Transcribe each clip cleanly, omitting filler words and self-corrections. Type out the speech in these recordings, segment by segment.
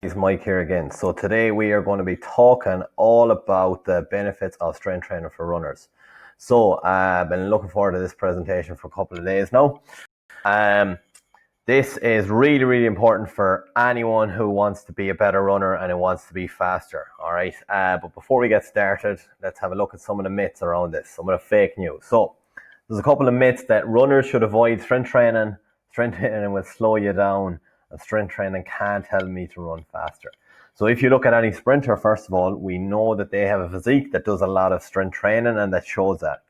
It's Mike here again. So today we are going to be talking all about the benefits of strength training for runners. So I've been looking forward to this presentation for a couple of days now. This is really, really important for anyone who wants to be a better runner and who wants to be faster. All right. But before we get started, let's have a look at some of the myths around this, some of the fake news. So there's a couple of myths that runners should avoid strength training. Strength training will slow you down, and strength training can't help me to run faster. So if you look at any sprinter, first of all, we know that they have a physique that does a lot of strength training, and that shows that.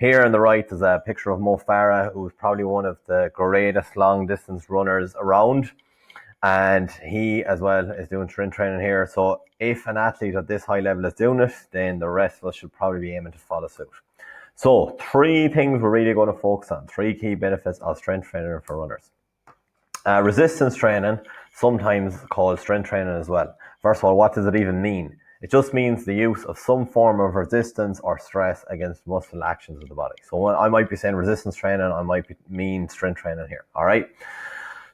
Here on the right is a picture of Mo Farah, who's probably one of the greatest long distance runners around. And he as well is doing strength training here. So if an athlete at this high level is doing it, then the rest of us should probably be aiming to follow suit. So 3 things we're really going to focus on, 3 key benefits of strength training for runners. Resistance training, sometimes called strength training as well. First of all, what does it even mean? It just means the use of some form of resistance or stress against muscle actions of the body. So when I might be saying resistance training, I might mean strength training here. All right.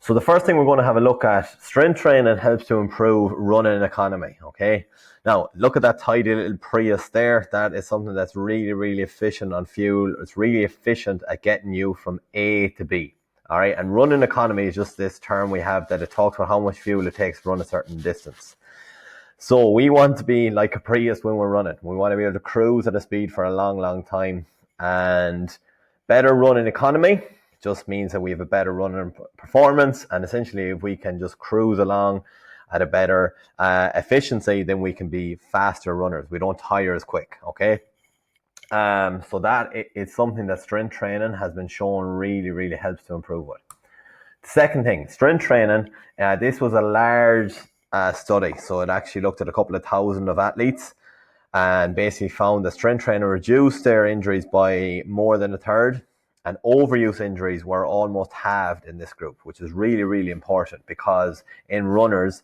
So the first thing we're going to have a look at, strength training helps to improve running economy. Okay. Now look at that tidy little Prius there. That is something that's really, really efficient on fuel. It's really efficient at getting you from A to B. All right. And running economy is just this term we have that it talks about how much fuel it takes to run a certain distance. So we want to be like a Prius when we're running. We want to be able to cruise at a speed for a long, long time. And better running economy just means that we have a better running performance. And essentially, if we can just cruise along at a better efficiency, then we can be faster runners. We don't tire as quick, okay? So that is something that strength training has been shown really, really helps to improve with. The second thing, strength training, this was a large study. So it actually looked at a couple of thousand of athletes and basically found that strength training reduced their injuries by more than a third, and overuse injuries were almost halved in this group, which is really, really important because in runners,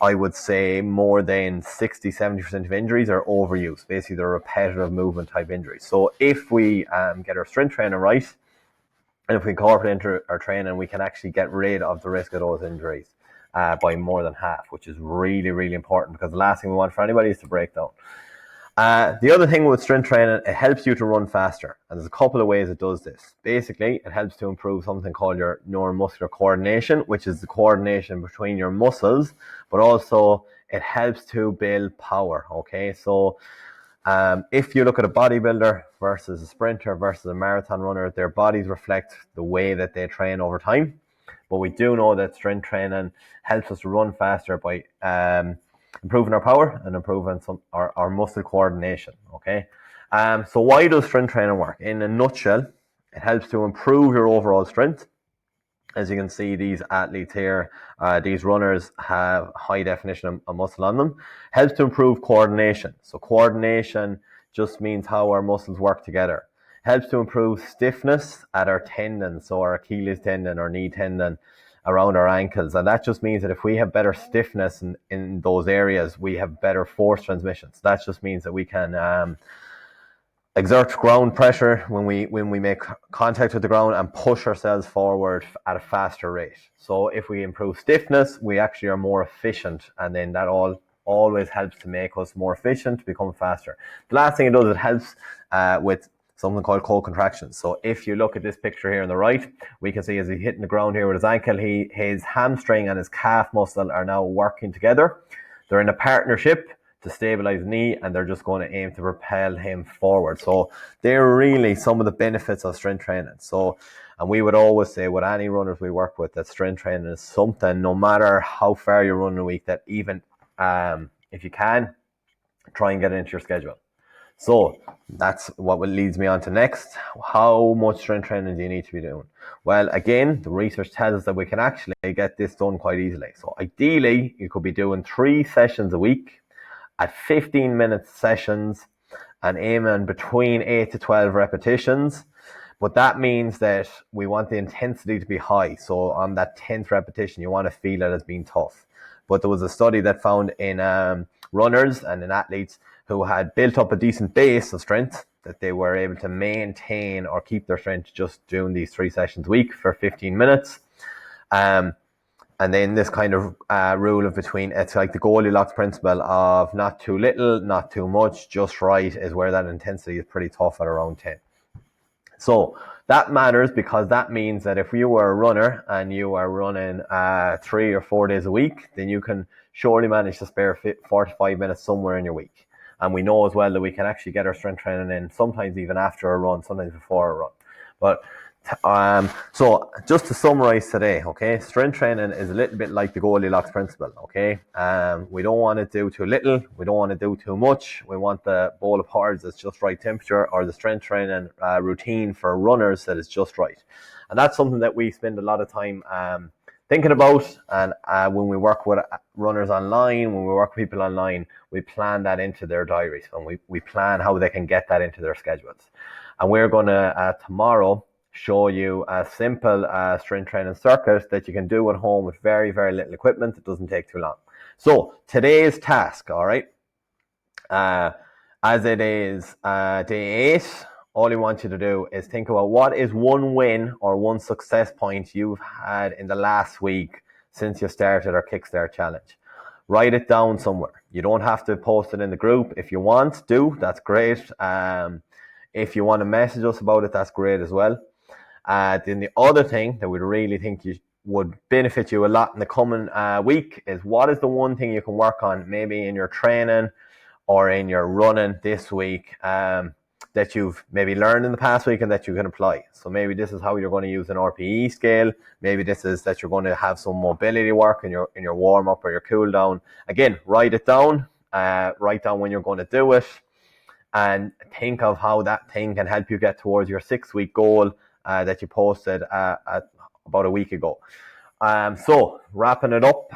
I would say more than 60-70% of injuries are overuse. Basically, they're repetitive movement type injuries. So if we get our strength training right, and if we incorporate into our training, we can actually get rid of the risk of those injuries by more than half, which is really, really important because the last thing we want for anybody is to break down. The other thing with strength training, it helps you to run faster. And there's a couple of ways it does this. Basically, it helps to improve something called your neuromuscular coordination, which is the coordination between your muscles, but also it helps to build power. Okay, so if you look at a bodybuilder versus a sprinter versus a marathon runner, their bodies reflect the way that they train over time. But we do know that strength training helps us to run faster by improving our power and improving our muscle coordination. Okay, so why does strength training work? In a nutshell, it helps to improve your overall strength. As you can see, these athletes here, these runners have high definition of muscle on them. Helps to improve coordination. So coordination just means how our muscles work together. Helps to improve stiffness at our tendons, so our Achilles tendon or knee tendon around our ankles. And that just means that if we have better stiffness in those areas, we have better force transmission. So that just means that we can exert ground pressure when we make contact with the ground and push ourselves forward at a faster rate. So if we improve stiffness, we actually are more efficient, and then that always helps to make us more efficient, to become faster. The last thing it does, it helps with something called co-contractions. So if you look at this picture here on the right, we can see as he's hitting the ground here with his ankle, his hamstring and his calf muscle are now working together. They're in a partnership to stabilize the knee, and they're just going to aim to propel him forward. So they're really some of the benefits of strength training. So, and we would always say with any runners we work with that strength training is something, no matter how far you run a week, that even if you can, try and get it into your schedule. So that's what leads me on to next. How much strength training do you need to be doing? Well, again, the research tells us that we can actually get this done quite easily. So ideally, you could be doing 3 sessions a week at 15-minute sessions and aiming between 8 to 12 repetitions. But that means that we want the intensity to be high. So on that 10th repetition, you want to feel it as being tough. But there was a study that found in runners and in athletes who had built up a decent base of strength that they were able to maintain or keep their strength just doing these 3 sessions a week for 15 minutes. And then this kind of rule of between, it's like the Goldilocks principle of not too little, not too much, just right, is where that intensity is pretty tough at around 10. So that matters because that means that if you are a runner and you are running 3 or 4 days a week, then you can surely manage to spare 45 minutes somewhere in your week. And we know as well that we can actually get our strength training in sometimes even after a run, sometimes before a run. But so just to summarize today, okay, strength training is a little bit like the Goldilocks principle, okay? We don't want to do too little, we don't want to do too much. We want the bowl of porridge that's just right temperature, or the strength training routine for runners that is just right. And that's something that we spend a lot of time thinking about. And when we work with runners online, when we work with people online, we plan that into their diaries, and we plan how they can get that into their schedules. And we're going to tomorrow show you a simple strength training circuit that you can do at home with very, very little equipment. It doesn't take too long. So today's task, all right, as it is day 8, all I want you to do is think about what is one win or one success point you've had in the last week since you started our Kickstart challenge. Write it down somewhere. You don't have to post it in the group. If you want to, that's great. If you want to message us about it, that's great as well. Then the other thing that we really think would benefit you a lot in the coming week is what is the one thing you can work on, maybe in your training or in your running this week, that you've maybe learned in the past week and that you can apply. So maybe this is how you're going to use an RPE scale. Maybe this is that you're going to have some mobility work in your warm up or your cool down. Again, write it down. Write down when you're going to do it, and think of how that thing can help you get towards your 6-week goal that you posted about a week ago. So wrapping it up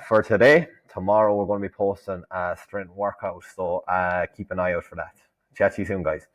for today. Tomorrow we're going to be posting a strength workout, so keep an eye out for that. Chat to you soon, guys.